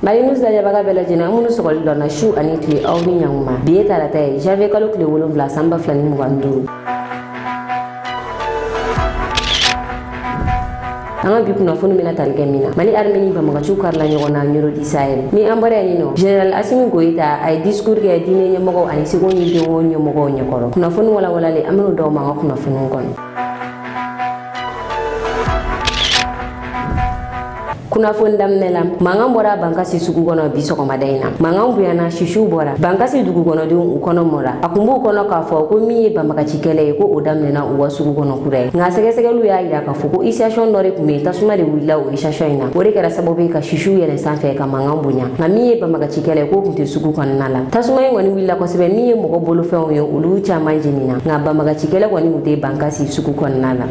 Mali News lajabaga bɛɛ lajɛlen an minnu sɔgɔli dɔnna su ani tile aw ni ɲankuma bi ye tarata ye janvier kalo tile 7 san 2025. An ka bi kunnafoni bɛna tali kɛ min na Mali armée ni banbaganciw karila ɲɔgɔn na Ɲorodi Sahel ni an bɔra yen nɔ Général Assimi Goïta a ye discours kɛ diinɛ ɲɛmɔgɔw ani seko ni denko ɲɛmɔgɔw ɲɛkɔrɔ kunnafoni walawalalen an bɛn'o d'aw ma an ka kunnafoniw kɔnɔ. Kunnafoni daminɛ la mankan bɔra Bankasi sugu kɔnɔ bi sɔgɔmada in na mankan bonyana sisiw bɔra Bankasi dugu kɔnɔdenw u kɔnɔ mɔra a kun b'u kɔnɔ k'a fɔ ko min ye banbagaci kɛlɛ ye ko o daminɛna u ka sugu kɔnɔ kura ye nka sɛgɛsɛgɛliw y'a yira k'a fɔ ko isation dɔ de tun bɛ tasuma de wulila o isation in na o de kɛra sababu ye ka sisiw yɛlɛn sanfɛ ka mankan bonya nka min ye banbagaci kɛlɛ ye k'o tun tɛ sugu kɔnɔna la tasuma in kɔni wulila kosɛbɛ min ye mɔgɔ bolofɛnw ye olu caman jenina nka banbagaci kɛlɛ kɔni tun tɛ Bankasi sugu kɔnɔna la.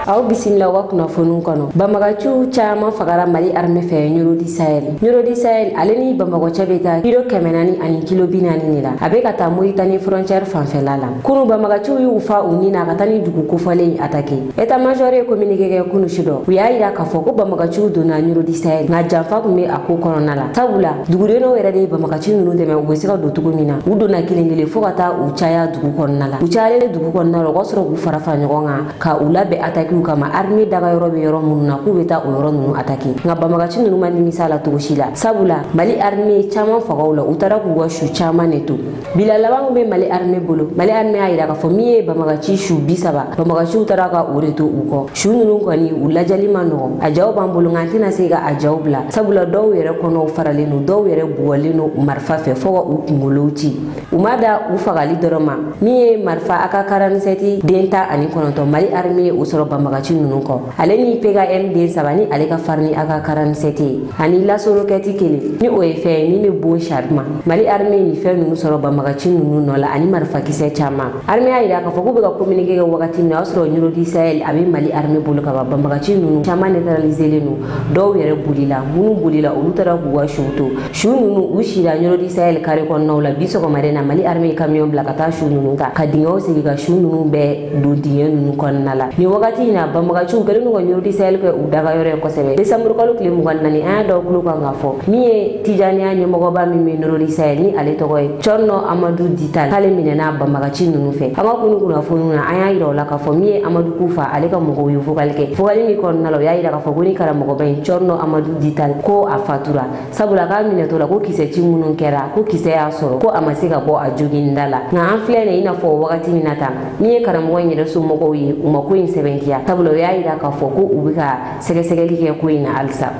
Aw bisimila wa kunnafoniw kɔnɔ banbagaciw caman fagara Mali armée fɛ Ɲorodi Sahel. Ɲorodi Sahel ale ni Bamakɔ cɛ bɛ taa kilo 400 ani kilo 40 de la a bɛ ka taa Mauritanie frontière fanfɛla la kunu banbagaciw y'u fa u ni na ka taa ni dugu kofɔlen attaqué état major ye communiqué kɛ kunu su dɔ u y'a yira k'a fɔ ko banbagaciw donna Ɲorodi Sahel nka janfa tun bɛ a ko kɔnɔna la sabula dugudenw yɛrɛ de ye banbagaci ninnu dɛmɛ u bɛ se ka don cogo min na u donna kelen kelen fo ka taa u caya dugu kɔnɔna la u cayalen dugu kɔnɔna la o ka sɔrɔ k'u fara fara ɲɔgɔn kan ka u labɛn attaque kama armée daga yɔrɔ bɛ yɔrɔ minnu na k'u bɛ taa o yɔrɔ ninnu attaqué nka banbagaci ninnu ma nimisa la cogo si la sabula Mali armée caman fagaw la u taara k'u ka su caman de to bila laban bɛ Mali armée bolo Mali armée y'a yira k'a fɔ min ye banbagaci su 30 banbagaciw taara ka o de to u kɔ su ninnu kɔni u lajɛli ma nɔgɔn a jaw b'an bolo nka an tɛna se ka a jaw bila sabula dɔw yɛrɛ kɔnɔw faralen don dɔw yɛrɛ bugɔlen don marifa fɛ fo ka u kunkolow ci u ma da u fagali dɔrɔn ma min ye marifa AK-47 den 19 Mali armée o sɔrɔ banbagaci ninnu kɔ ale ni PKM den 3 ni ale ka farin AK-47 ani lasso roquette kelen ni o ye fɛn ni bɛ bon chargement Mali armée ni fɛn ninnu sɔrɔ banbagaci ninnu nɔ la ani marifa kisɛ caman armée y'a yira k'a fɔ k'u bɛ ka communiqué kɛ wagati min na o y'a sɔrɔ Ɲorodi Sahel a bɛ Mali armée bolo ka ban banbagaci ninnu caman neutralisé don dɔw yɛrɛ bolila minnu bolila olu taara k'u ka suw to su ninnu u sira Ɲorodi Sahel carré kɔnɔnaw la bi sɔgɔmada in na Mali armée camion bila ka taa su ninnu ta ka dingɛw sigi ka su ninnu bɛɛ don dingɛ ninnu kɔnɔna la ni wagati in na banbagaciw kɛlen don ka Ɲorodi Sahel kɛ u dagayɔrɔ ye kosɛbɛ décembre kalo tile 24 an y'a da kulo kan k'a fɔ min ye Tijaniya ɲɛmɔgɔba min bɛ Ɲorodi Sahel ni ale tɔgɔ ye Corno Amadou Dital k'ale minɛna banbagaci ninnu fɛ an ka kunu kunnafoniw na an y'a yira o la k'a fɔ min ye Amadou Kufa ale ka mɔgɔw ye vocal kɛ vocal min kɔnɔna la o y'a yira k'a fɔ ko ni karamɔgɔba in Corno Amadou Dital ko a fatura sabula k'a minɛtɔ la ko kisɛci minnu kɛra ko kisɛ y'a sɔrɔ ko a ma se ka bɔ a joginda la nka an filɛ nin i n'a fɔ wagati min na tan min ye karamɔgɔ in yɛrɛ somɔgɔw ye u ma ko in sɛbɛntiya sabula o y'a yira k'a fɔ ko u bɛ ka sɛgɛsɛgɛli kɛ ko in na halisa.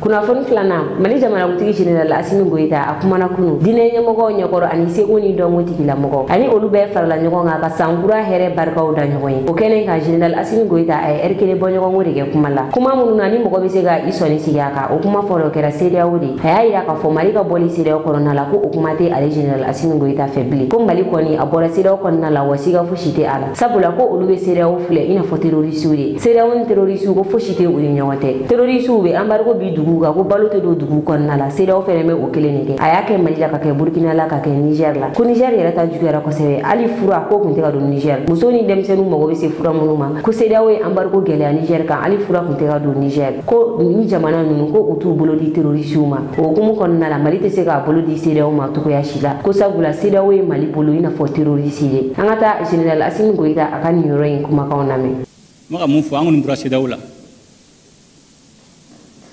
Kunnafoni filanan Mali jamanakuntigi Général Assimi Goïta a kumana kunu diinɛ ɲɛmɔgɔw ɲɛkɔrɔ ani seko ni dɔnko tigilamɔgɔw ani olu bɛɛ farala ɲɔgɔn kan ka sankura hɛrɛ barikaw da ɲɔgɔn ye o kɛlen ka Général Assimi Goïta a ye heure kelen bɔ ɲɔgɔnko de kɛ kuma la kuma minnu na ni mɔgɔ bɛ se ka i sɔnni sigi a kan o kuma fɔlɔ kɛra CEDEAO de a y'a yira k'a fɔ Mali ka bɔli CEDEAO kɔnɔna la ko o kuma tɛ ale Général Assimi Goïta fɛ bilen ko Mali kɔni a bɔra CEDEAO kɔnɔna la wa siga fosi tɛ a la sabula ko olu bɛ CEDEAO filɛ i n'a fɔ terroriste de CEDEAO ni terroriste ko fosi tɛ u ni ɲɔgɔn tɛ terroriste bɛ embargo bi dugu kan ko balo tɛ don dugu kɔnɔna la CEDEAO fɛnɛ bɛ o kelen de kɛ a y'a kɛ Mali la ka kɛ Burkina la ka kɛ Niger la ko Niger yɛrɛ ta juguyara kosɛbɛ hali fura ko tun tɛ ka don Niger muso ni denmisɛnninw mago bɛ se fura minnu ma ko CEDEAO ye embargo gɛlɛya Niger kan hali fura tun tɛ ka don Niger ko ni jamana ninnu ko u t'u bolo di terroristew ma o hukumu kɔnɔna la Mali tɛ se k'a bolo di CEDEAO ma cogoya si la ko sabula CEDEAO ye Mali bolo i n'a fɔ terroriste de an ka taa Général Assimi Goïta a ka nin yɔrɔ in kumakanw lamɛn. Ma ka mun fɔ an kɔni bɔra CEDEAO la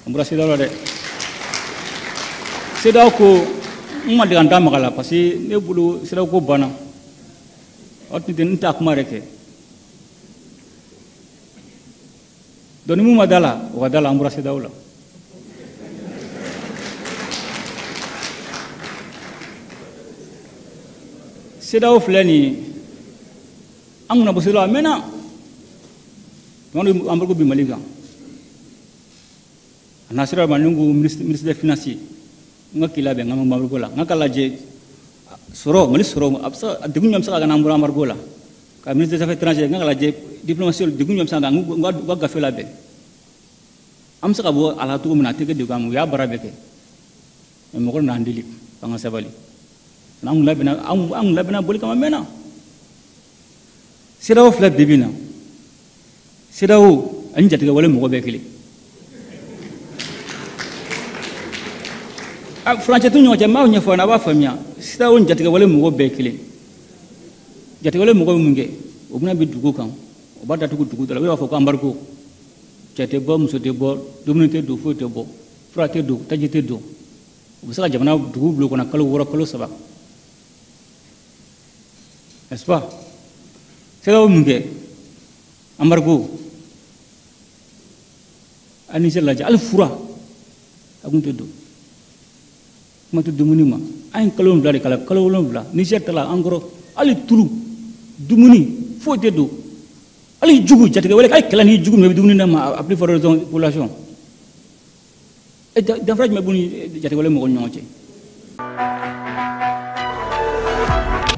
an bɔra CEDEAO la dɛ CEDEAO ko n ma deli ka n da maga la parce que ne bolo CEDEAO ko banna o tun tɛ n t'a kuma yɛrɛ kɛ donc ni mun ma da la o ka da la an bɔra CEDEAO la CEDEAO filɛ nin ye an kunna bɔ CEDEAO a mɛnna tuma dɔ embargo bi Mali kan a na sera ma ni ko ministre des finances n ka k'i labɛn n ka embargo la n ka lajɛ sɔrɔ Mali sɔrɔ a bɛ se ka degun jumɛn bɛ se ka kɛ n'an bɔra embargo la ka ministre des affaires étrangères n ka lajɛ diplomatie degun jumɛn bɛ se ka kɛ n ka gafe labɛn an bɛ se ka bɔ a la cogo min na a tɛ kɛ degun an ma u y'a baara bɛɛ kɛ mais mɔgɔ n'an deli an ka sabali an kun labɛnna boli kama mɛnna CEDEAO filɛ bi bi in na CEDEAO ani jatigɛ wale mɔgɔ bɛɛ kelen furancɛ t'u ɲɔgɔn cɛ n b'aw ɲɛfɔ a b'a faamuya CEDEAO ni jatigɛ wale mɔgɔ bɛɛ kelen jatigɛ wale mɔgɔ bɛ mun kɛ o bɛna bi dugu kan o b'a datugu dugu dɔ la u b'a fɔ ko embargo cɛ tɛ bɔ muso tɛ bɔ dumuni tɛ don foyi tɛ bɔ fura tɛ don taji tɛ don u bɛ se ka jamana dugu bila kɔnɔ kalo 6 kalo 3 n'est-ce pas CEDEAO mun kɛ embargo a Niger lajɛ hali fura a kun tɛ don kuma tɛ dumuni ma an ye kalo 7 de kala kalo 7 Niger ta la en gros hali tulu dumuni foyi tɛ don hali jugu jatigɛ wale k'ale kɛlɛ ni jugu min bɛ dumuni d'a ma a plus forte raison population danfara jumɛn b'u ni jatigɛ wale mɔgɔw ni ɲɔgɔn cɛ.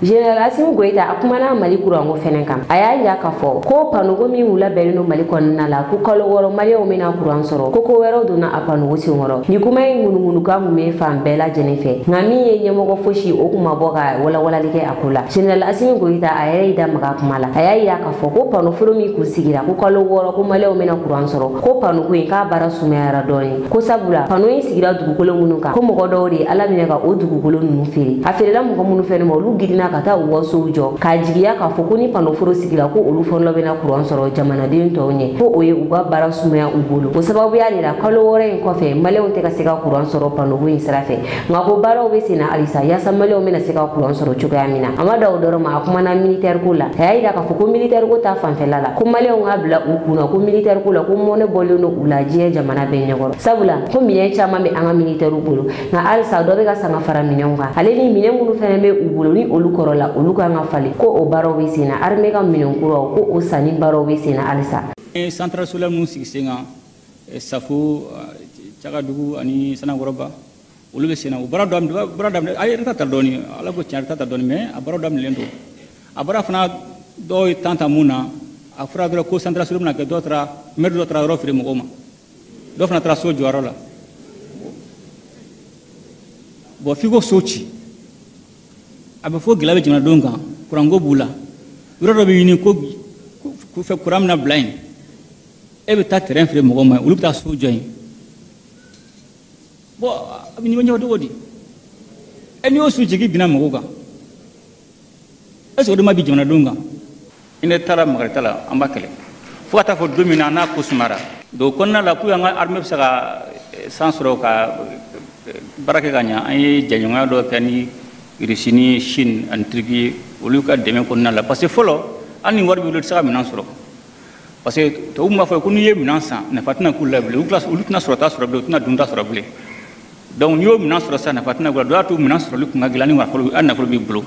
General Assimi Goïta a kumana Mali kuranko fɛnɛ kan a y'a yira k'a fɔ ko panogo min labɛnnen don Mali kɔnɔna la ko kalo 6 maliyɛnw bɛna kuran sɔrɔ ko ko wɛrɛw donna a panogo senkɔrɔ ni kuma in ŋunuŋunukan kun bɛ fan bɛɛ lajɛlen fɛ nka min ye ɲɛmɔgɔ fosi o kun ma bɔ ka walawalali kɛ a ko la General Assimi Goïta a yɛrɛ y'i da maga a kuma la a y'a yira k'a fɔ ko panoforo min kun sigira ko kalo 6 ko maliyɛnw bɛna kuran sɔrɔ ko panogo in k'a baara sumayara dɔɔni ko sabula pano in sigira dugukolo minnu kan ko mɔgɔ dɔw de Ala minɛ ka o dugukolo ninnu feere a feerela mɔgɔ minnu fɛnɛ ma olu girinna ka taa u wasow jɔ k'a jigiya k'a fɔ ko ni panoforo sigira ko olu fɔlɔ bɛna kuran sɔrɔ jamanaden tɔw ɲɛ ko o ye u ka baara sumaya u bolo o sababuya de la kalo 6 in kɔfɛ maliyɛnw tɛ ka se ka kuran sɔrɔ panogo in sira fɛ nka ko baaraw bɛ sen na halisa yaasa maliyɛnw bɛna se ka kuran sɔrɔ cogoya min na a ma da o dɔrɔn ma a kumana militaire ko la a y'a yira k'a fɔ ko militaire ko ta fanfɛla la ko maliyɛnw k'a bila u kunna ko militaire ko la ko mɔnɛ bɔlen don u la diɲɛ jamana bɛɛ ɲɛkɔrɔ sabula ko minɛn caman bɛ an ka militaire bolo nka halisa dɔ bɛ ka sanga fara minɛnw kan ale ni minɛn minnu fɛnɛ bɛ u bolo ni olu kɔrɔla olu kan ka falen ko o baaraw bɛ sen na armée ka minɛn kuraw ko o sanni baaraw bɛ sen na halisa centrale solaire minnu sigi sen kan Safo Cagadugu ani Sanakɔrɔba olu bɛ sen na o baara daminɛ a yɛrɛ ta dɔɔni ala ko tiɲɛ yɛrɛ ta dɔɔni mais a baara daminɛlen don a baara fana dɔw ye temps ta mun na a fɔra dɔrɔn ko centrale solaire bɛna kɛ dɔ taara maire dɔ taara yɔrɔ feere mɔgɔw ma dɔ fana taara so jɔyɔrɔ la bon f'i ko so ci a bɛ fɔ gɛlɛya bɛ jamanadenw kan kuranko b'u la yɔrɔ dɔ bɛ ɲini ko fɛ kuran bɛna bila yen e bɛ taa terrain feere mɔgɔw ma olu bɛ taa so jɔ yen bon a bɛ ɲɛbɔ cogo di e n'i y'o su jigi binna mɔgɔw kan est-ce que o de ma bi jamanadenw kan i ne taara Magarita la an b'a kɛlɛ fo ka taa fɔ don min na n'a ko sumara donc o kɔnɔna la pour que an ka armée bɛ se ka san sɔrɔ ka baara kɛ ka ɲɛ an ye jɛɲɔgɔnya dɔ kɛ ni Russie ni Chine ani Turquie olu ka dɛmɛ kɔnɔna la parce que fɔlɔ hali ni wari b'i bolo i tɛ se ka minɛn sɔrɔ parce que tubabuw b'a fɔ ko n'i ye minɛn san nafa tɛna k'u la bilen olu tɛna sɔrɔta sɔrɔ bilen u tɛna dunta sɔrɔ bilen donc n'i y'o minɛn sɔrɔ sisan nafa tɛna k'u la dɔ y'a to minɛn sɔrɔli kun ka gɛlɛn ni nafolo b'i bolo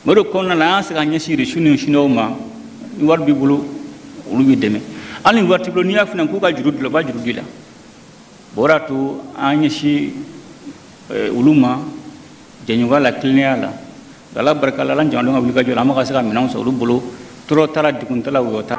mais o de kɔnɔna la an y'a se ka ɲɛsin Russie ni Chinois ma ni wari b'i bolo olu b'i dɛmɛ hali ni wari t'i bolo n'i y'a f'i ɲɛna k'u ka juru di la u b'a juru di la bon o de y'a to an ɲɛsin olu ma jɛɲɔgɔnya la tilennenya la Ala barika la jamanadenw ka wuli ka jɔ an ma ka se ka minɛnw sɔrɔ olu bolo tɔɔrɔ taara degun t'a la o ta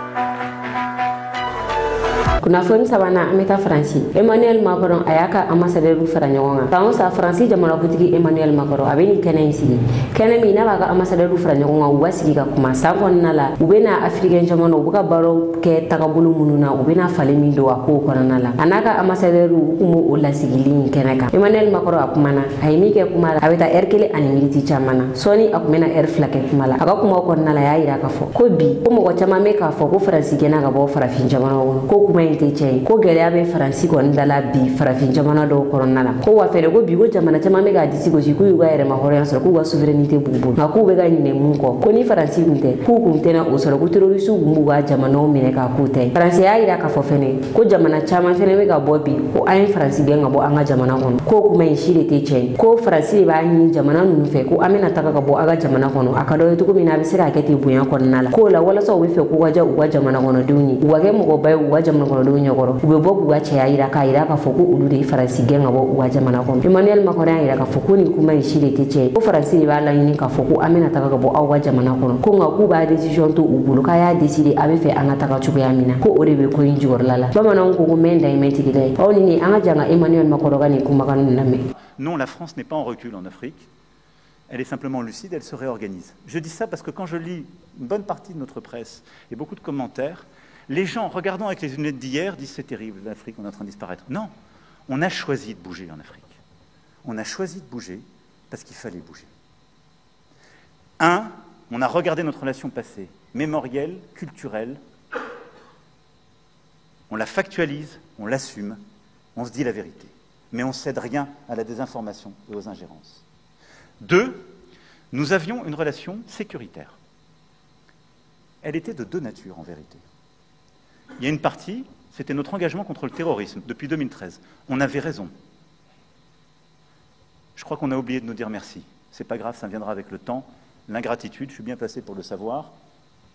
kunnafoni sabanan an bɛ taa Faransi Emmanuel Macron a y'a ka ambassadeur fara ɲɔgɔn kan san o san Faransi jamanakuntigi Emmanuel Macron a bɛ nin kɛnɛ in sigi kɛnɛ min n'a b'a ka ambassadeur fara ɲɔgɔn kan u b'a sigi ka kuma san kɔnɔna la u bɛ na africain jamana u bɛ ka baaraw kɛ tagabolo minnu na u bɛ na falen min don a kow kɔnɔna la a n'a ka ambassadeur u kun b'o lasigili in kɛnɛ kan Emmanuel Macron a kumana a ye min kɛ kuma la a bɛ taa heure 1 ani miniti caman na sɔɔni a kun bɛ na heure 2 kɛ kuma la a ka kumaw kɔnɔna la a y'a yira k'a fɔ ko bi ko mɔgɔ caman bɛ k'a fɔ ko Faransi gɛnna ka bɔ farafin jamana kɔnɔ ko kuma in tɛ tiɲɛ ye ko gɛlɛya bɛ Faransi kɔni da la bi farafin jamana dɔw kɔnɔna la ko wa fɛrɛ ko bi ko jamana caman bɛ k'a disi gosi k'u y'u ka yɛrɛma hɔrɔnya sɔrɔ k'u ka souveraineté b'u bolo nka k'u bɛ ka ɲinɛ mun kɔ ko ni Faransi kun tɛ k'u kun tɛna o sɔrɔ ko terroriste kun b'u ka jamanaw minɛ k'a k'u ta ye Faransi y'a yira k'a fɔ fɛnɛ ko jamana caman fɛnɛ bɛ ka bɔ bi ko an ye Faransi gɛn ka bɔ an ka jamana kɔnɔ ko kuma in si de tɛ tiɲɛ ye ko Faransi de b'a ɲini jamana ninnu fɛ ko an bɛna taga ka bɔ an ka jamana kɔnɔ a ka dɔ ye cogo min na a bɛ se ka kɛ ten bonya kɔnɔna la k'o la walasa u bɛ fɛ k'u ka diya u ka jamana kɔnɔdenw ye u ka kɛ mɔgɔba ye u ka jamana kɔnɔdenw ɲɛkɔrɔ u bɛ bɔ k'u ka cɛya yira k'a yira k'a fɔ ko olu de ye Faransi gɛn ka bɔ u ka jamana kɔnɔ Emmanuel Macron y'a yira k'a fɔ ko nin kuma in si de tɛ tiɲɛ ye ko Faransi de b'a laɲini k'a fɔ ko an bɛna taga ka bɔ aw ka jamana kɔnɔ ko nka k'u b'a décision to u bolo k'a y'a décider a bɛ fɛ an ka taga cogoya min na ko o de bɛ ko in jukɔrɔla la bamananw ko ko mɛn da ye mɛn tigida ye aw ni an ka jan ka Emmanuel Macron ka nin kumakan ninnu lamɛn. Non, la France n'est pas en recul en Afrique. elle est simplement lucide, elle se réorganise. Je dis ça parce que quand je lis une bonne partie de notre presse et beaucoup de commentaires, les gens, regardant avec les lunettes d'hier, disent c'est terrible, l'Afrique, on est en train de disparaître. Non, on a choisi de bouger en Afrique. On a choisi de bouger parce qu'il fallait bouger. On a regardé notre relation passée, mémorielle, culturelle, on la factualise, on l'assume, on se dit la vérité. Mais on ne cède rien à la désinformation et aux ingérences. 2, nous avions une relation sécuritaire. Elle était de deux natures, en vérité. Il y a une partie, c'était notre engagement contre le terrorisme, depuis 2013. On avait raison. Je crois qu'on a oublié de nous dire merci. C'est pas grave, ça viendra avec le temps. L'ingratitude, je suis bien placé pour le savoir,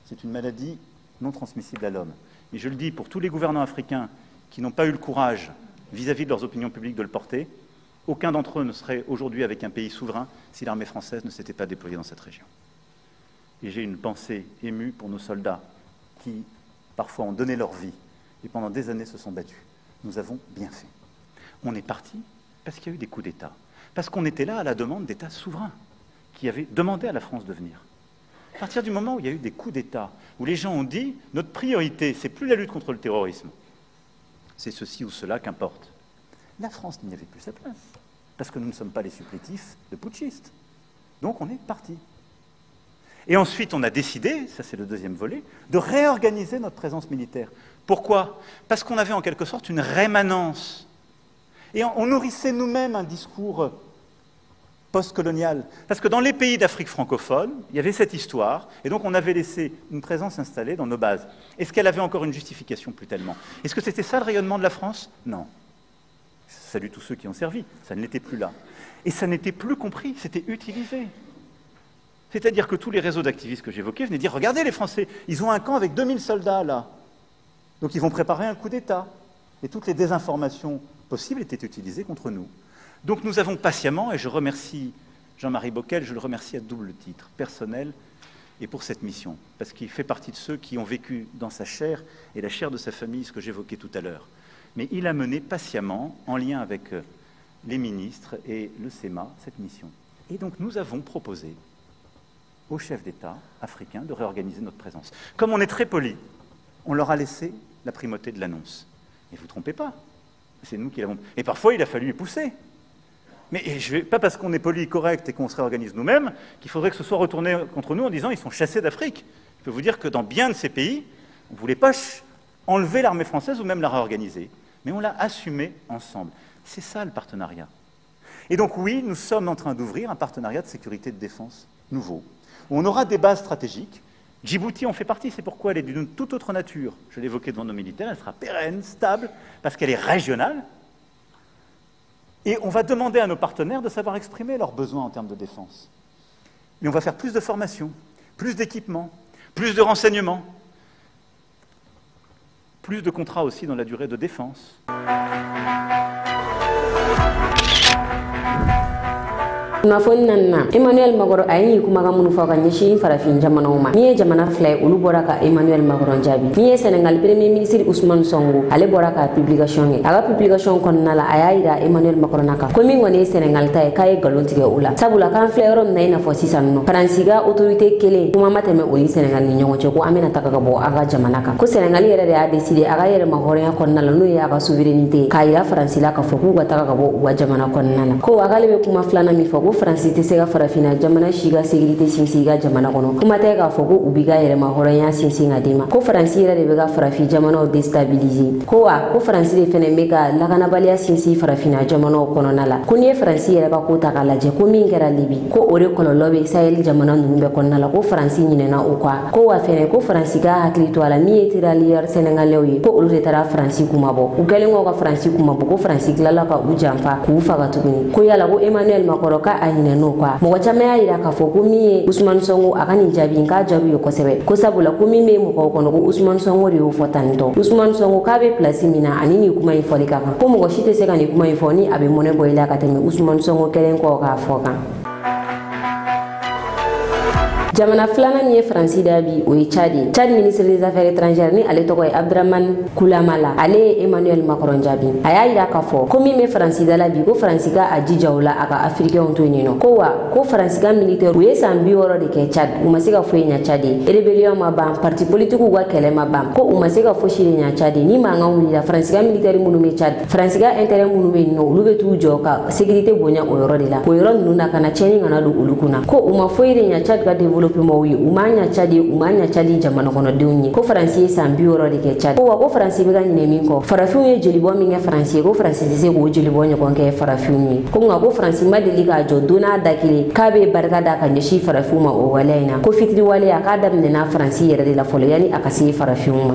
c'est une maladie non transmissible à l'homme. Et je le dis pour tous les gouvernants africains qui n'ont pas eu le courage, vis-à-vis de leurs opinions publiques, de le porter, aucun d'entre eux ne serait aujourd'hui avec un pays souverain si l'armée française ne s'était pas déployée dans cette région. Et j'ai une pensée émue pour nos soldats qui, parfois, ont donné leur vie et pendant des années se sont battus. Nous avons bien fait. On est parti parce qu'il y a eu des coups d'État. Parce qu'on était là à la demande d'États souverains qui avaient demandé à la France de venir. À partir du moment où il y a eu des coups d'État, où les gens ont dit « notre priorité, c'est plus la lutte contre le terrorisme, c'est ceci ou cela, qu'importe », la France n'y avait plus sa place, parce que nous ne sommes pas les supplétifs de putschistes. Donc on est parti. Et ensuite, on a décidé, ça c'est le deuxième volet, de réorganiser notre présence militaire. Pourquoi? Parce qu'on avait en quelque sorte une rémanence. Et on nourrissait nous-mêmes un discours post-colonial. Parce que dans les pays d'Afrique francophone, il y avait cette histoire, et donc on avait laissé une présence installée dans nos bases. Est-ce qu'elle avait encore une justification? Plus tellement. Est-ce que c'était ça le rayonnement de la France? Non. Je salue tous ceux qui ont servi, ça ne l'était plus là. Et ça n'était plus compris, c'était utilisé. C'est-à-dire que tous les réseaux d'activistes que j'évoquais venaient dire « Regardez les Français, ils ont un camp avec 2000 soldats là. Donc ils vont préparer un coup d'État. » Et toutes les désinformations possibles étaient utilisées contre nous. Donc nous avons patiemment, et je remercie Jean-Marie Bockel, je le remercie à double titre, personnel et pour cette mission, parce qu'il fait partie de ceux qui ont vécu dans sa chair et la chair de sa famille, ce que j'évoquais tout à l'heure. Mais il a mené patiemment, en lien avec les ministres et le SEMA, cette mission. Et donc nous avons proposé aux chefs d'État africains de réorganiser notre présence. Comme on est très poli, on leur a laissé la primauté de l'annonce. Mais vous ne vous trompez pas, c'est nous qui l'avons... Et parfois, il a fallu y pousser. Mais pas parce qu'on est poli, correct et qu'on se réorganise nous-mêmes, qu'il faudrait que ce soit retourné contre nous en disant « ils sont chassés d'Afrique ». Je peux vous dire que dans bien de ces pays, on ne voulait pas enlever l'armée française ou même la réorganiser. Mais on l'a assumé ensemble. C'est ça le partenariat. Et donc oui, nous sommes en train d'ouvrir un partenariat de sécurité et de défense nouveau, où on aura des bases stratégiques. Djibouti en fait partie, c'est pourquoi elle est d'une toute autre nature. Je l'évoquais devant nos militaires, elle sera pérenne, stable, parce qu'elle est régionale. Et on va demander à nos partenaires de savoir exprimer leurs besoins en termes de défense. Mais on va faire plus de formation, plus d'équipements, plus de renseignements, plus de contrats aussi dans la durée de défense. kunnafoni nan na Emmanuel Macron ayi kumaga munu fɔ ka ɲɛsin farafin jamanaw ma. Min ye jamana fila ye olu bɔra ka Emmanuel Macron jaabi. Min ye Senegal premier ministre Ousmane Sonko ale bɔra ka publication kɛ. A ka publication kɔnɔna la a y'a yira Emmanuel Macron na kan ko min kɔni ye Senegal ta ye k'a ye nkalon tigɛ o la. Sabula k'an filɛ yɔrɔ min na i n'a fɔ sisan nɔ Faransi ka autorité kelen kuma ma tɛmɛ o ni Senegal ni ɲɔgɔn cɛ ko an bɛna taga ka bɔ a ka jamana kan. Ko Senegal yɛrɛ de y'a décidé a ka yɛrɛma hɔrɔnya kɔnɔna la n'o ye a ka souveraineté k'a yira Faransi la k'a fɔ k'u ka taga ka bɔ u ka jamana kɔnɔna la. Ko a k'ale bɛ kuma filanan min fɔ ko Faransi tɛ se ka farafina jamana si ka sécurité sinsin ka jamana kɔnɔ. Kuma tɛ k'a fɔ ko u b'i ka yɛrɛma hɔrɔnya sinsin ka d'e ma. Ko Faransi yɛrɛ de bɛ ka farafin jamanaw déstabiliser. Ko wa ko Faransi de fɛnɛ bɛ ka lakanabaliya sinsin farafina jamanaw kɔnɔna la. Ko n'i ye Faransi yɛrɛ ka ko ta k'a lajɛ ko min kɛra Libi ko o de kɔlɔlɔ bɛ Sahel jamana ninnu bɛɛ kɔnɔna la ko Faransi ɲinɛna o kɔ. Ko wa fɛnɛ ko Faransi ka hakili to a la min ye tirailleurs sénégalais ye ko olu de taara Faransi kumabɔ. U kɛlen kɔ ka Faransi kumabɔ ko Faransi tilala ka u janfa k'u faga tuguni. Ko yala ko Emmanuel Macron ka a ɲinɛna o kɔ. Mɔgɔ caman y'a yira k'a fɔ ko min ye Ousmane Sonko a ka nin jaabi k'a jaabi ye kosɛbɛ. Ko sabula ko min bɛ mɔgɔw kɔnɔ ko Ousmane Sonko de y'o fɔ tantɔ. Ousmane Sonko k'a bɛ place min na ani nin kuma in fɔli ka kan. Ko mɔgɔ si tɛ se ka nin kuma in fɔ ni a bɛ mɔnɛ bɔ i la ka tɛmɛ Ousmane Sonko kelen kɔ k'a fɔ kan. jamana filana min ye Faransi dabi o ye Tchad ye. Tchad ministre des affaires étrangères ni ale tɔgɔ ye Abdraman Koulamala, ale ye Emmanuel Macron jaabi. A y'a yira k'a fɔ ko min bɛ Faransi da la bi ko Faransi ka a jija o la a ka africains to yen nɔ. Ko wa ko Faransi ka militaire u ye san 60 de kɛ Tchad, u ma se ka foyi ɲa Tchad ye. Rébellion ma ban, parti politique ka kɛlɛ ma ban, ko u ma se ka fosi de ɲa Tchad ye. Ni mankan wulila Faransi ka militaire minnu bɛ Tchad, Faransi ka intérêt minnu bɛ yen nɔ olu bɛ t'u jɔ ka sécurité bonya o yɔrɔ de la. O yɔrɔ ninnu na kana tiɲɛni kana don olu kunna. Ko u ma foyi de ɲa Tchad ka développement ye, u ma ɲa Tchad ye, u ma ɲa Tchad jamana kɔnɔdenw ye. Ko Faransi ye san 60 de kɛ Tchad. Ko wa ko Faransi bɛ ka ɲinɛ min kɔ, farafinw ye jelibɔ min kɛ Faransi ye, ko Faransi tɛ se k'o jelibɔ ɲɔgɔn kɛ farafinw ye. Ko nka ko Faransi ma deli k'a jɔ don n'a da kelen k'a bɛ barika da ka ɲɛsin farafinw ma o waleya in na. Ko fitiri waleya k'a daminɛna Faransi yɛrɛ de la fɔlɔ yanni a ka se farafinw ma.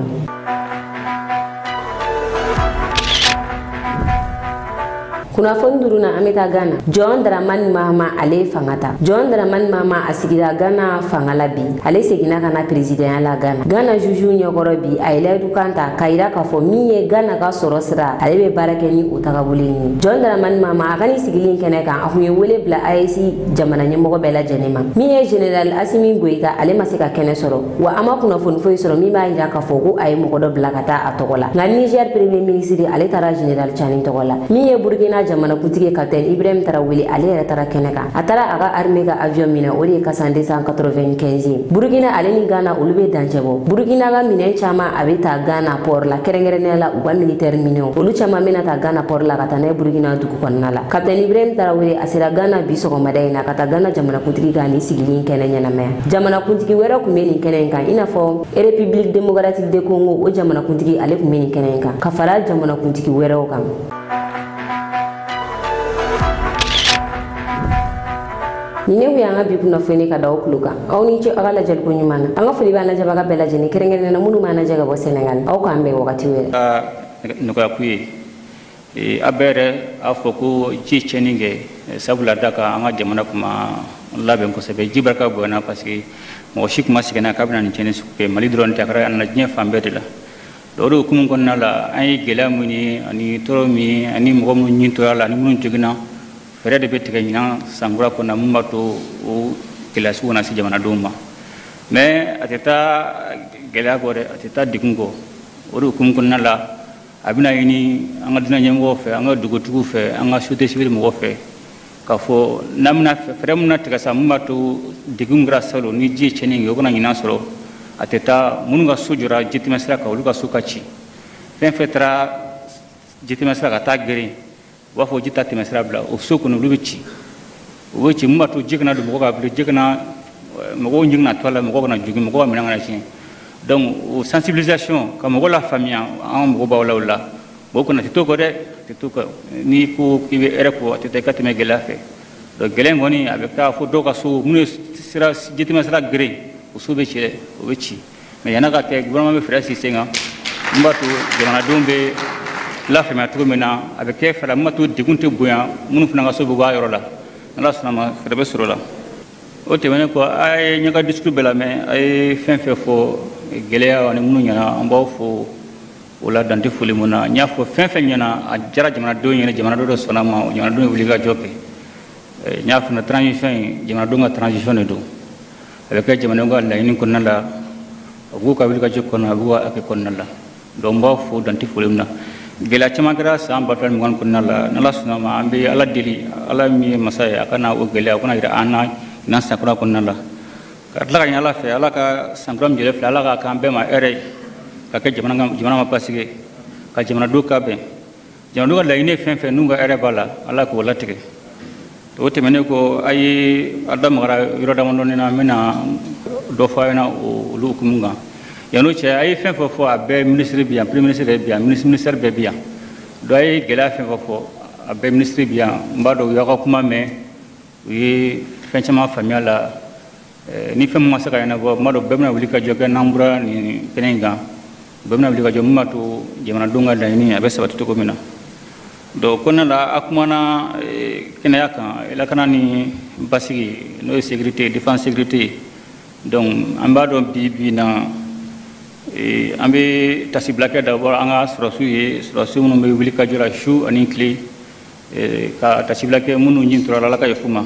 Kunnafoni duruna an bɛ taa Ghana. John Dramani Mahama ale fanga ta. John Dramani Mahama a sigira Ghana fanga la bi. Ale seginna ka na présidenya la Ghana. Ghana juju ɲɛkɔrɔ bi a ye layidu kan ta k'a yira k'a fɔ min ye Ghana ka sɔrɔ sira ale bɛ baara kɛ ni o tagabolo ye. John Dramani Mahama a ka nin sigilen kɛnɛ kan a kun ye wele bila AES jamana ɲɛmɔgɔ bɛɛ lajɛlen ma. Min ye Général Assimi Goïta ale ma se ka kɛnɛ sɔrɔ wa an ma kunnafoni foyi sɔrɔ min b'a yira k'a fɔ ko a ye mɔgɔ dɔ bila ka taa a tɔgɔ la. Nka Niger premier ministre ale taara Général Tchani tɔgɔ la. Min ye Burkina jamana kuntigi Capitaine Ibrahim Traoré ale yɛrɛ taara kɛnɛ kan. A taara a ka armée ka avion minɛ o de ye Kassan 295 ye. Burkina ale ni Ghana olu bɛ dancɛ bɔ. Burkina ka minɛn caman a bɛ taa Ghana port la kɛrɛnkɛrɛnnenya la u ka militaire minɛnw olu caman bɛna taa Ghana port la ka taa n'a ye Burkina dugu kɔnɔna la. Capitaine Ibrahim Traoré a sera Ghana bi sɔgɔmada in na ka taa Ghana jamana kuntigi ka nin sigilen kɛnɛ ɲɛnamaya. Jamana kuntigi wɛrɛ tun bɛ nin kɛnɛ in kan i n'a fɔ République démocratique de Congo o jamana kuntigi ale tun bɛ nin kɛnɛ in kan ka fara jamana kuntigi wɛrɛw kan. Ni ne y'an ka bi kunnafoni ka da o kulo kan aw ni ce aw ka lajɛliko ɲuman na an ka foli b'an lajɛbaga bɛɛ lajɛlen kɛrɛnkɛrɛnnena minnu b'an lajɛ ka bɔ Sénégal aw k'an bɛn wagati wɛrɛ. Nɔgɔya k'u ye a bɛɛ yɛrɛ a fɔ ko ji tiɲɛni kɛ sabula da kan an ka jamana kuma labɛn kosɛbɛ ji barika bonyana parce que mɔgɔ si kuma sɛgɛnna k'a bɛna nin tiɲɛni sugu kɛ Mali dɔrɔn tɛ a kɛra a nana diɲɛ fan bɛɛ de la o de hukumu kɔnɔna la an ye gɛlɛya min ye ani tɔɔrɔ min ye ani mɔgɔ minnu ɲin tora la ani minnu joginna fɛɛrɛ de bɛ tigɛ ɲinan san kura kɔnɔ mun b'a to o gɛlɛya sugu kana se jamanadenw ma mais a tɛ taa gɛlɛya kɔ dɛ a tɛ taa degun kɔ o de hukumu kɔnɔna la a bɛna ɲini an ka diinɛ ɲɛmɔgɔw fɛ an ka dugutigiw fɛ an ka société civile mɔgɔw fɛ k'a fɔ n'an bɛna fɛɛrɛ min na tigɛ sa mun b'a to degun kɛra salon ni ji ye tiɲɛni kɛ o kana ɲinan sɔrɔ a tɛ taa minnu ka so jɔra jitɛmɛ sira kan olu ka so ka ci fɛn fɛn taara jitɛmɛ sira ka taa geren u b'a fɔ ji ta tɛmɛ sira bila o so kɔnɔ olu bɛ ci u bɛ ci mun b'a to ji kana don mɔgɔ ka bilen ji kana mɔgɔw ɲi kana to a la mɔgɔw kana jogin mɔgɔw ka minɛn kana tiɲɛ donc o sensibilisation ka mɔgɔw la faamuya an mɔgɔ b'aw la o la o kɔni a tɛ to kɔ dɛ a tɛ to kɔ n'i ko k'i bɛ hɛrɛ kɔ a tɛ taa i ka tɛmɛ gɛlɛya fɛ donc gɛlɛya in kɔni a bɛ taa fo dɔw ka so minnu ye sira jitɛmɛ sira geren o so bɛ ci dɛ o bɛ ci mais yan'a ka kɛ gouvernement bɛ fɛɛrɛ sigi sen kan mun b'a to jamanadenw bɛ lafaamuya cogo min na a bɛ kɛ fɛɛrɛ mun b'a to degun tɛ bonya minnu fana ka so bɛ bɔ a yɔrɔ la n'Ala sɔnna ma fɛɛrɛ bɛ sɔrɔ o la o tɛmɛnen kɔ a ye ɲɛka discours bɛɛ lamɛn a ye fɛn fɛn fɔ gɛlɛya ani minnu ɲɛna an b'aw fo o la dan tɛ foli mun na n y'a fɔ fɛn fɛn ɲɛna a diyara jamanadenw ɲɛna jamanadenw de sɔnna ma jamanadenw ye wuli ka jɔ kɛ n y'a fɔ transition ye jamanadenw ka transition de don a bɛ kɛ jamanadenw ka laɲini kɔnɔna la a b'u ka wuli ka jɔ kɔnɔna a b'u ka hakɛ kɔnɔna la donc n b'aw fo dan tɛ foli mun na gɛlɛya caman kɛra san 2020 kɔnɔna la n'Ala sɔnna ma an bɛ Ala deli Ala min ye masa ye a kana o gɛlɛya o kana jira an na nin san kura kɔnɔna la ka tila ka ɲini Ala fɛ Ala ka san kura min jɛlen filɛ Ala ka k'an bɛɛ ma hɛrɛ ye ka kɛ jamana ma basigi ka jamanadenw ka bɛn jamanadenw ka laɲini fɛn fɛn n'u ka hɛrɛ b'a la Ala k'o latigɛ o tɛmɛnen kɔ a ye a da magara yɔrɔ damadɔni na n bɛna dɔ fɔ a ɲɛna olu hukumu kan yan'o cɛ a ye fɛn fɛn fɔ a bɛɛ ministre bi yan premier ministre bɛ yan ministère bɛɛ bi yan donc a ye gɛlɛya fɛn fɛn fɔ a bɛɛ ministre bi yan n b'a dɔn u y'aw ka kuma mɛn u ye fɛn caman faamuya la ni fɛn min ma se ka ɲɛnabɔ n b'a dɔn bɛɛ bɛna wuli ka jɔ kɛ n'an bɔra nin kɛnɛ in kan bɛɛ bɛna wuli ka jɔ min b'a to jamanadenw ka laɲini a bɛ sabati cogo min na donc o kɔnɔna la a kumana kɛnɛya kan lakana ni basigi n'o ye sécurité défense sécurité donc an b'a dɔn bi na an bɛ tasibila kɛ d'abord an ka sɔrɔsiw ye sɔrɔsiw minnu bɛ wuli ka jɔ la su ani tile ka tasibila kɛ minnu ɲin tora Ala ka yafu ma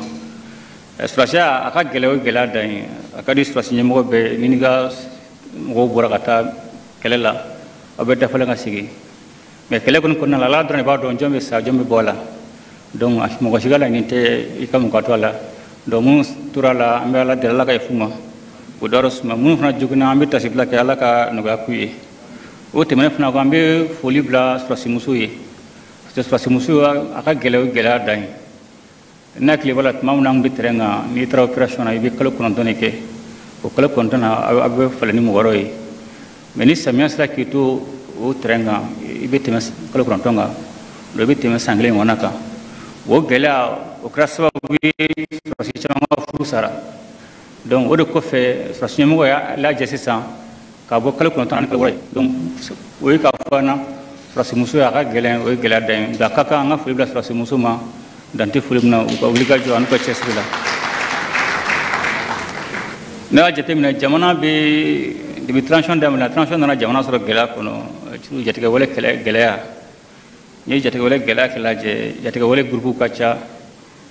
Surasia aka gɛlɛya o gɛlɛya dan ye a ka di surasi ɲɛmɔgɔ bɛɛ ni ka mɔgɔw bɔra ka taa kɛlɛ la aw bɛ dafalen ka sigi mais kɛlɛ kɔni kɔnɔna la Ala dɔrɔn de b'a dɔn jɔn bɛ sa jɔn bɛ bɔ a la donc mɔgɔ si ka laɲini tɛ i ka mun ka to a la donc minnu tora la an bɛ Ala deli Ala ka yafa u ma o dayɔrɔ suma minnu fana joginna an bɛ tasibila kɛ Ala ka nɔgɔya k'u ye o tɛmɛnen fana kɔ an bɛ foli bila surasimuso ye parce que surasimuso a ka gɛlɛya o gɛlɛya dan ye n'a tile b'a la tuma min na an bɛ terrain kan n'i taara opération na i bɛ kalo 9 de kɛ o kalo 9 na a bɛ falen ni mɔgɔ wɛrɛw ye mais ni samiya sera k'i to o terrain kan i bɛ tɛmɛ kalo 9 kan i bɛ tɛmɛ san kelen ɲɔgɔnna kan o gɛlɛya o kɛra sababu ye surasi caman ka furu sara donc o de kɔfɛ surasi ɲɛmɔgɔ y'a lajɛ sisan ka bɔ kalo 9 ani kalo wɔɔrɔ ye donc o ye k'a fɔ an na surasimuso a ka gɛlɛn o ye gɛlɛya dan ye nka a ka kan an ka foli bila surasimuso ma dante foli min na u ka wuli ka jɔ ani ka cɛsiri la ne y'a jateminɛ jamana bɛ depuis transition daminɛ transition nana jamana sɔrɔ gɛlɛya kɔnɔ jatigɛ wale gɛlɛya n ye jatigɛ wale gɛlɛya kɛ lajɛ jatigɛ wale groupe ka ca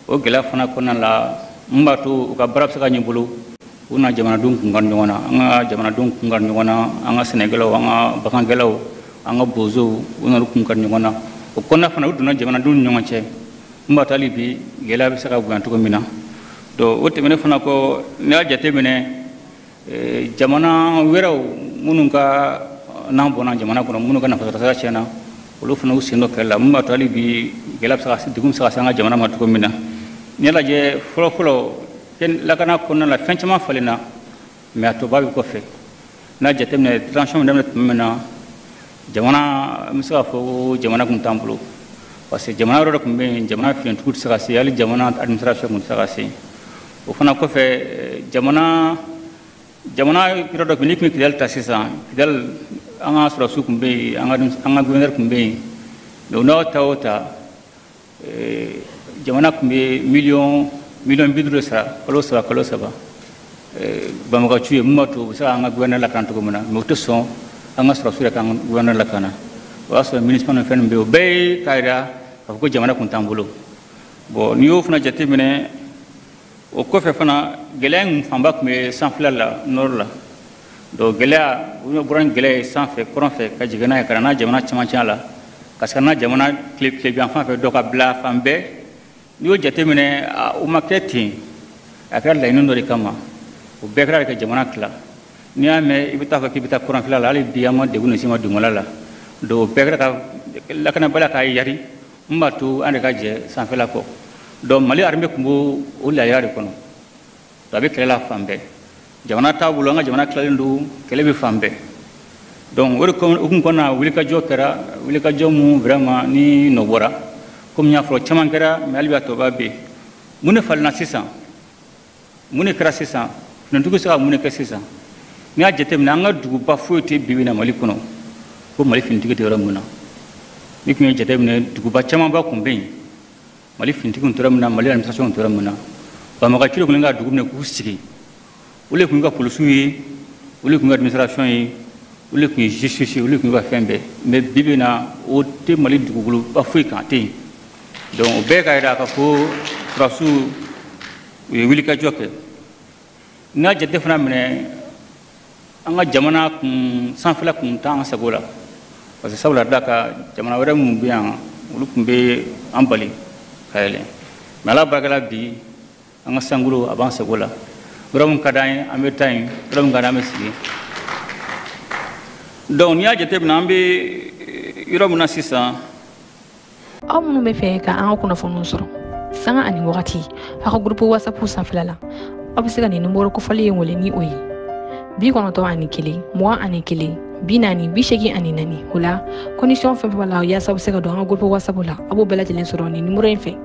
o gɛlɛya fana kɔnɔna la mun b'a to u ka baara bɛ se ka ɲɛ bolo u na jamanadenw kunkan ɲɔgɔn na an ka jamanadenw kunkan ɲɔgɔn na an ka sɛnɛkɛlaw an ka bagangɛlaw an ka bozow u nana kunkan ɲɔgɔn na o kɔnɔna fana u donna jamanadenw ni ɲɔgɔn cɛ mun b'a to hali bi gɛlɛya bɛ se ka bonya cogo min na donc o tɛmɛnen fana kɔ ne y'a jateminɛ jamana wɛrɛw minnu ka n'an bɔnna jamana kɔnɔ minnu ka nafasɔrɔsira tiɲɛna olu fana u sen dɔ kɛlɛ la mun b'a to hali bi gɛlɛya bɛ se ka degun bɛ se ka se an ka jamana ma cogo min na n'i y'a lajɛ fɔlɔ lakana kɔnɔna la fɛn caman falenna mais a tɔba bɛ kɔfɛ n'a jateminɛ transition daminɛ tuma min na jamana n bɛ se k'a fɔ ko jamana tun t'an bolo parce que jamana yɔrɔ dɔ tun bɛ yen jamana fiɲɛtigiw tɛ se ka se hali jamana administration tun tɛ se ka se o fana kɔfɛ jamana yɔrɔ dɔ tun bɛ yen n'i tun ye Kidali ta sisan Kidali an ka sɔrɔsiw tun bɛ yen an ka gouverneur tun bɛ yen mais n'aw ta o ta jamana tun bɛ miliyɔn 50 de sara kalo saba banbagaciw ye mun b'a to u bɛ se k'an ka gouverneur lakana cogo min na mais u tɛ sɔn an ka sɔrɔsiw yɛrɛ k'an ka gouverneur lakana o y'a sɔrɔ ministre ni fɛn ninnu bɛ yen o bɛɛ ye k'a jira k'a fɔ ko jamana tun t'an bolo bon n'i y'o fana jateminɛ o kɔfɛ fana gɛlɛya in fanba tun bɛ sanfɛla la nord la donc gɛlɛya u bɔra ni gɛlɛya ye sanfɛ kɔrɔn fɛ ka jigin n'a ye ka na n'a jamana camancɛ la ka se ka n'a jamana tilebiyan fan fɛ dɔ ka bila fan bɛɛ n'i y'o jateminɛ o ma kɛ ten a kɛra laɲini dɔ de kama o bɛɛ kɛra de ka jamana tila n'i y'a mɛn i bɛ taa fɔ k'i bɛ taa kɔrɔnfɛla la hali bi an ma degun nin se ma dugumala la donc o bɛɛ kɛra ka lakanabaliya k'a yari mun b'a to an de ka jɛ sanfɛla kɔ donc Mali armée tun b'o lahiya de kɔnɔ a bɛ kɛlɛ la fan bɛɛ jamana taabolo an ka jamana tilalen don kɛlɛ bɛ fan bɛɛ donc o de hukumu kɔnɔna na wulikajɔ kɛra wulikajɔ mun vraiment ni nɔ bɔra komi n y'a fɔ caman kɛra mais hali bi a tɔba bɛ yen mun de falenna sisan mun de kɛra sisan finitigiw bɛ se ka mun de kɛ sisan n'i y'a jateminɛ an ka duguba foyi tɛ bi bi in na Mali kɔnɔ ko Mali finitigi tɛ yɔrɔ min na ni tun ye jateminɛ duguba camanba tun bɛ yen Mali finitigiw tun tɛ yɔrɔ min na Mali administration tun tɛ yɔrɔ min na banbagaciw de tun ka dugu minɛ k'u sigi olu de tun ka polisiw ye olu de tun ka administration ye olu de tun ye justice ye olu de tun ka fɛn bɛɛ mais bi bi in na o tɛ Mali dugukoloba foyi kan a tɛ yen donc o bɛɛ k'a jira k'a fɔ surasiw u ye wulikajɔ kɛ n ka jate fana minɛ an ka jamana kun sanfɛla kun t'an sago la parce que sabula da ka jamana wɛrɛ minnu bɛ yan olu tun bɛ an bali ka yɛlɛ mais Ala barikala bi an ka sankolo a b'an sago la yɔrɔ min ka d'an ye an bɛ taa yen yɔrɔ min ka d'an bɛ sigi donc n'i y'a jateminɛ an bɛ yɔrɔ min na sisan. aw minnu bɛ fɛ ka an ka kunnafoniw sɔrɔ sanga ani wagati aw ka groupe WhatsApp sanfɛla la aw bɛ se ka nin numéro kofɔli ye wele ni o ye 91 21 41 40 84 o la condition fɛn fɛn b'a la yaasa aw bɛ se ka don an ka groupe WhatsApp la a b'o bɛɛ lajɛlen sɔrɔ nin numéro in fɛ.